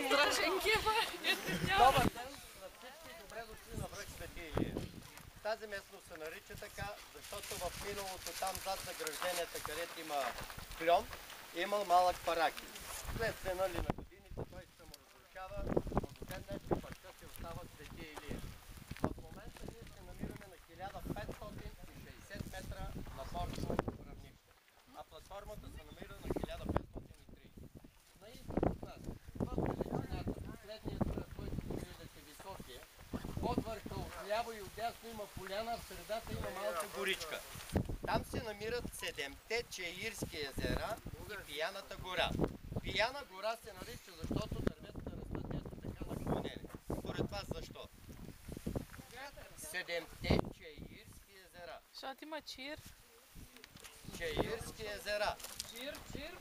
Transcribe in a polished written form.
Страшенки, Добър ден на всички, добре дошли на връх Свети Илия. Тази местност се нарича така, защото в миналото там зад загражденията, където има кльон, е имал малък параки. Следствие на годините той се му разрушава, но до ден днешен пътя си остава Свети Илия. В момента ние се намираме на 1560 метра надморсно равнище, а платформата се намира на 1530. На изток от нас, в далечината, последният връх, който виждате високия, от върха отляво и отдясно има поляна, в средата има малка горичка. Там се намират 7-те Чаирски езера и Пияната гора. Пияна гора се нарича, защото дърветата растат ето така наклонени. Според вас защо? 7-те Чаирски езера. Защото има чир. Чаирски езера. Чир.